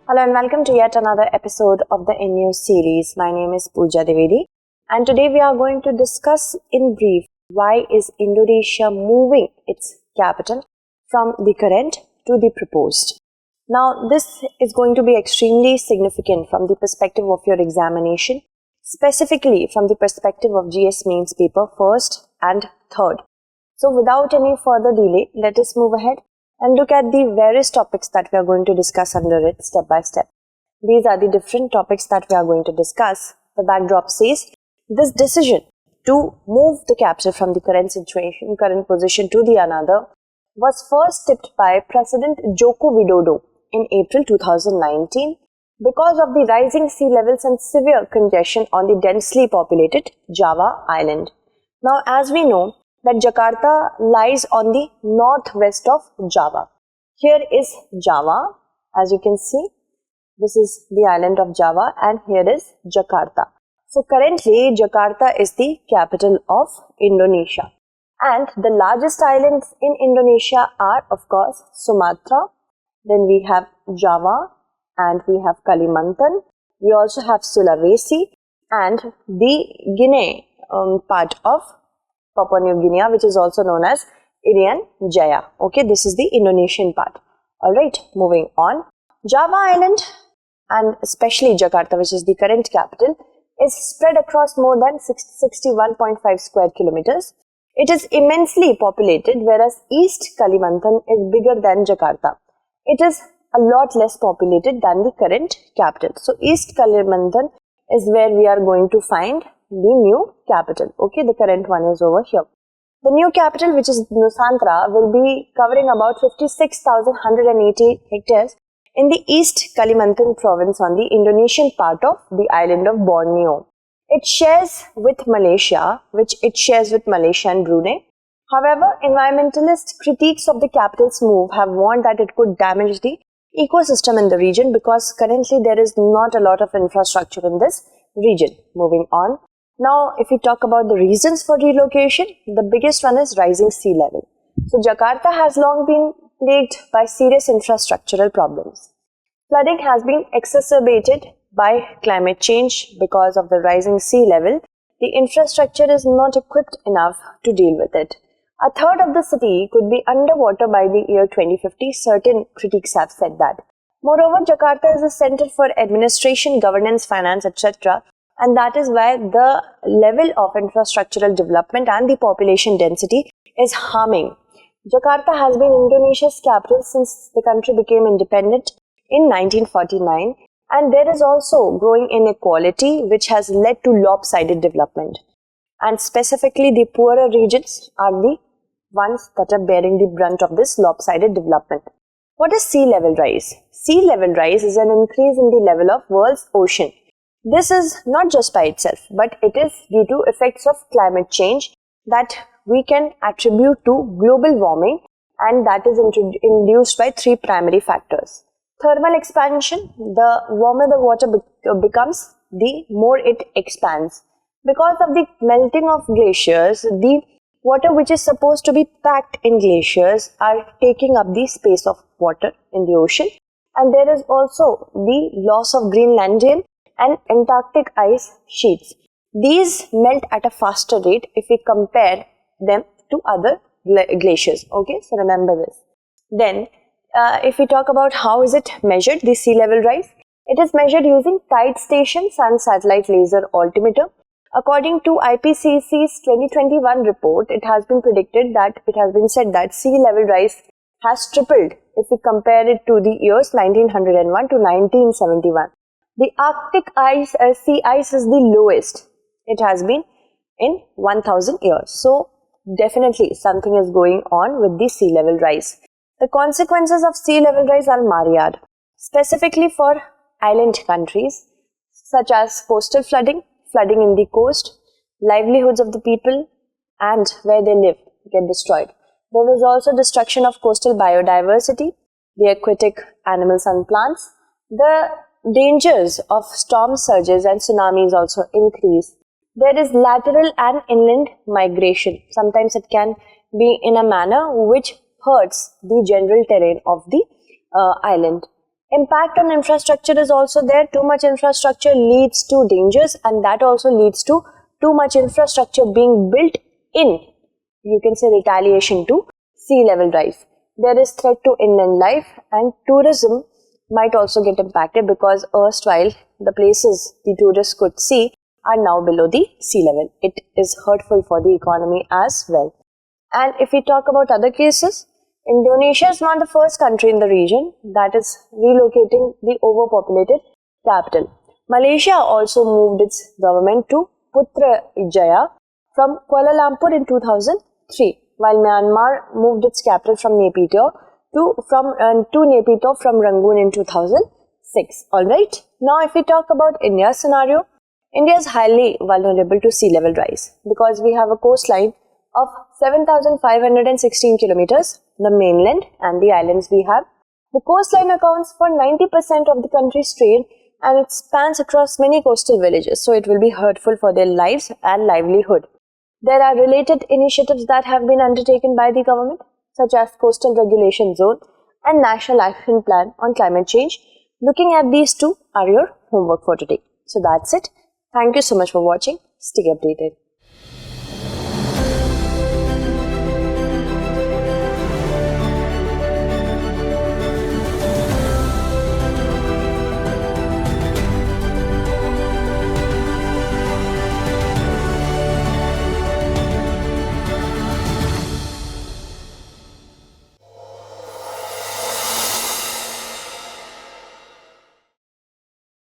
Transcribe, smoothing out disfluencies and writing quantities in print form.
Hello and welcome to yet another episode of the NU series. My name is Pooja Devedi and today we are going to discuss in brief why is Indonesia moving its capital from the current to the proposed. Now this is going to be extremely significant from the perspective of your examination, specifically from the perspective of GS mains paper 1st and 3rd. So without any further delay, let us move ahead and look at the various topics that we are going to discuss under it step by step. These are the different topics that we are going to discuss. The backdrop says this decision to move the capital from the current situation, current position to the another was first tipped by President Joko Widodo in April 2019 because of the rising sea levels and severe congestion on the densely populated Java island. Now, as we know, that Jakarta lies on the northwest of Java. Here is Java, as you can see, this is the island of Java and here is Jakarta. So currently Jakarta is the capital of Indonesia and the largest islands in Indonesia are of course Sumatra, then we have Java and we have Kalimantan, we also have Sulawesi and the Guinea part of Papua New Guinea, which is also known as Irian Jaya. Okay, this is the Indonesian part. Alright, moving on. Java Island and especially Jakarta, which is the current capital, is spread across more than 61.5 square kilometers. It is immensely populated, whereas East Kalimantan is bigger than Jakarta. It is a lot less populated than the current capital. So East Kalimantan is where we are going to find the new capital. Okay, the current one is over here. The new capital, which is Nusantara, will be covering about 56,180 hectares in the East Kalimantan province on the Indonesian part of the island of Borneo. It shares with Malaysia, and Brunei. However, environmentalist critiques of the capital's move have warned that it could damage the ecosystem in the region because currently there is not a lot of infrastructure in this region. Moving on. Now, if we talk about the reasons for relocation, the biggest one is rising sea level. So, Jakarta has long been plagued by serious infrastructural problems. Flooding has been exacerbated by climate change because of the rising sea level. The infrastructure is not equipped enough to deal with it. A third of the city could be underwater by the year 2050. Certain critics have said that. Moreover, Jakarta is a center for administration, governance, finance, etc. And that is why the level of infrastructural development and the population density is harming. Jakarta has been Indonesia's capital since the country became independent in 1949, and there is also growing inequality which has led to lopsided development. And specifically the poorer regions are the ones that are bearing the brunt of this lopsided development. What is sea level rise? Sea level rise is an increase in the level of world's ocean. This is not just by itself, but it is due to effects of climate change that we can attribute to global warming, and that is induced by three primary factors. Thermal expansion, the warmer the water becomes, the more it expands. Because of the melting of glaciers, the water which is supposed to be packed in glaciers are taking up the space of water in the ocean, and there is also the loss of Greenlandian and Antarctic ice sheets. These melt at a faster rate if we compare them to other glaciers. Okay, so remember this. Then, if we talk about how is it measured, the sea level rise, it is measured using tide stations and satellite laser altimeter. According to IPCC's 2021 report, it has been said that sea level rise has tripled if we compare it to the years 1901 to 1971. The Arctic sea ice is the lowest it has been in 1000 years. So, definitely something is going on with the sea level rise. The consequences of sea level rise are myriad, specifically for island countries such as coastal flooding in the coast, livelihoods of the people and where they live get destroyed. There is also destruction of coastal biodiversity, the aquatic animals and plants. The dangers of storm surges and tsunamis also increase. There is lateral and inland migration. Sometimes it can be in a manner which hurts the general terrain of the island. Impact on infrastructure is also there. Too much infrastructure leads to dangers, and that also leads to too much infrastructure being built in, you can say, retaliation to sea level rise. There is threat to inland life, and tourism might also get impacted because erstwhile the places the tourists could see are now below the sea level. It is hurtful for the economy as well. And if we talk about other cases, Indonesia is not the first country in the region that is relocating the overpopulated capital. Malaysia also moved its government to Putrajaya from Kuala Lumpur in 2003, while Myanmar moved its capital from Naypyidaw to Naypyidaw from Rangoon in 2006. Alright, now if we talk about India's scenario, India is highly vulnerable to sea level rise because we have a coastline of 7,516 kilometers, the mainland and the islands we have. The coastline accounts for 90% of the country's trade and it spans across many coastal villages, so it will be hurtful for their lives and livelihood. There are related initiatives that have been undertaken by the government, such as Coastal Regulation Zone and National Action Plan on Climate Change. Looking at these two are your homework for today. So that's it. Thank you so much for watching. Stay updated.